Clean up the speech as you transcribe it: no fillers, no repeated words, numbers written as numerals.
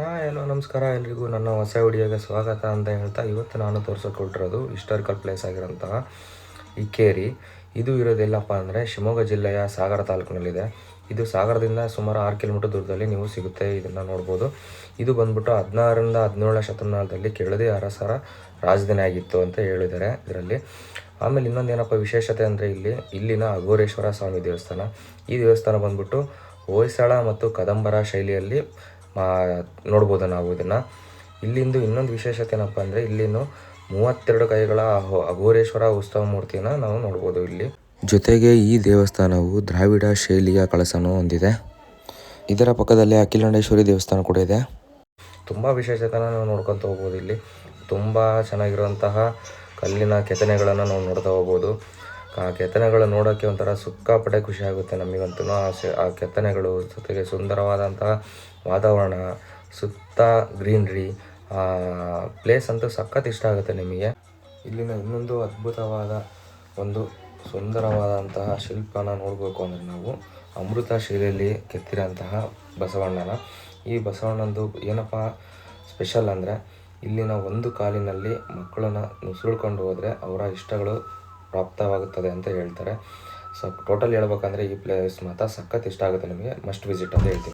Hi hello ನಮಸ್ಕಾರ ಎಲ್ರಿಗೂ ನನ್ನ ಹೊಸ ವಿಡಿಯೋಗೆ ಸ್ವಾಗತ ಅಂತ ಹೇಳ್ತಾ ಇವತ್ತು ನಾನು ತೋರಿಸಿಕೊಟ್ಟಿರೋದು ಹಿಸ್ಟಾರಿಕಲ್ ಪ್ಲೇಸ್ ಆಗಿರೋಂತಹ ಇಕ್ಕೇರಿ. ಇದು ಇರೋದೆಲ್ಲಪ್ಪ ಅಂದರೆ ಶಿವಮೊಗ್ಗ ಜಿಲ್ಲೆಯ ಸಾಗರ ತಾಲೂಕಿನಲ್ಲಿದೆ. ಇದು ಸಾಗರದಿಂದ ಸುಮಾರು 6 ಕಿಲೋಮೀಟರ್ ದೂರದಲ್ಲಿ ನೀವು ಸಿಗುತ್ತೆ. ಇದನ್ನು ನೋಡ್ಬೋದು. ಇದು ಬಂದ್ಬಿಟ್ಟು 16ರಿಂದ 17ನೇ ಶತಮಾನದಲ್ಲಿ ಕೆಳದಿ ಅರಸರ ರಾಜಧಾನಿ ಆಗಿತ್ತು ಅಂತ ಹೇಳಿದ್ದಾರೆ ಇದರಲ್ಲಿ. ಆಮೇಲೆ ಇನ್ನೊಂದೇನಪ್ಪ ವಿಶೇಷತೆ ಅಂದರೆ ಇಲ್ಲಿನ ಅಘೋರೇಶ್ವರ ಸ್ವಾಮಿ ದೇವಸ್ಥಾನ. ಈ ದೇವಸ್ಥಾನ ಬಂದ್ಬಿಟ್ಟು ಹೊಯ್ಸಳ ಮತ್ತು ಕದಂಬರ ಶೈಲಿಯಲ್ಲಿ ನೋಡ್ಬೋದು ನಾವು ಇದನ್ನು. ಇಲ್ಲಿಂದು ಇನ್ನೊಂದು ವಿಶೇಷತೆ ಏನಪ್ಪ ಅಂದರೆ ಇಲ್ಲಿನ 32 ಕೈಗಳ ಅಘೋರೇಶ್ವರ ಉತ್ಸವ ಮೂರ್ತಿನ ನಾವು ನೋಡ್ಬೋದು ಇಲ್ಲಿ. ಜೊತೆಗೆ ಈ ದೇವಸ್ಥಾನವು ದ್ರಾವಿಡ ಶೈಲಿಯ ಕಳಸನೂ ಹೊಂದಿದೆ. ಇದರ ಪಕ್ಕದಲ್ಲಿ ಅಖಿಲಾಂಡೇಶ್ವರಿ ದೇವಸ್ಥಾನ ಕೂಡ ಇದೆ. ತುಂಬ ವಿಶೇಷತೆನ ನಾವು ನೋಡ್ಕೊತ ಹೋಗ್ಬೋದು. ಇಲ್ಲಿ ತುಂಬ ಚೆನ್ನಾಗಿರುವಂತಹ ಕಲ್ಲಿನ ಕೆತ್ತನೆಗಳನ್ನು ನಾವು ನೋಡ್ತಾ ಹೋಗ್ಬೋದು. ಆ ಕೆತ್ತನೆಗಳು ನೋಡೋಕ್ಕೆ ಒಂಥರ ಸಿಕ್ಕಾಪಟ್ಟೆ ಖುಷಿ ಆಗುತ್ತೆ ನಮಗಂತೂ. ಆ ಕೆತ್ತನೆಗಳು ಜೊತೆಗೆ ಸುಂದರವಾದಂತಹ ವಾತಾವರಣ, ಸುತ್ತ ಗ್ರೀನ್ರಿ, ಪ್ಲೇಸ್ ಅಂತೂ ಸಖತ್ ಇಷ್ಟ ಆಗುತ್ತೆ ನಿಮಗೆ. ಇಲ್ಲಿನ ಇನ್ನೊಂದು ಅದ್ಭುತವಾದ ಒಂದು ಸುಂದರವಾದಂತಹ ಶಿಲ್ಪನ ನೋಡಬೇಕು ಅಂದರೆ ನಾವು ಅಮೃತ ಶೈಲಿಯಲ್ಲಿ ಕೆತ್ತಿರೋಂತಹ ಬಸವಣ್ಣನ. ಈ ಬಸವಣ್ಣಂದು ಏನಪ್ಪ ಸ್ಪೆಷಲ್ ಅಂದರೆ ಇಲ್ಲಿನ ಒಂದು ಕಾಲಿನಲ್ಲಿ ಮಕ್ಕಳನ್ನು ನುಸುಳ್ಕೊಂಡು ಹೋದರೆ ಅವರ ಇಷ್ಟಗಳು ಪ್ರಾಪ್ತವಾಗುತ್ತದೆ ಅಂತ ಹೇಳ್ತಾರೆ. ಸೊ ಟೋಟಲ್ ಹೇಳ್ಬೇಕಂದ್ರೆ ಈ ಪ್ಲೇಸ್ ಮಾತ್ರ ಸಖತ್ ಇಷ್ಟ ಆಗುತ್ತೆ ನಿಮಗೆ. ಮಸ್ಟ್ ವಿಸಿಟ್ ಅಂತ ಹೇಳ್ತೀನಿ.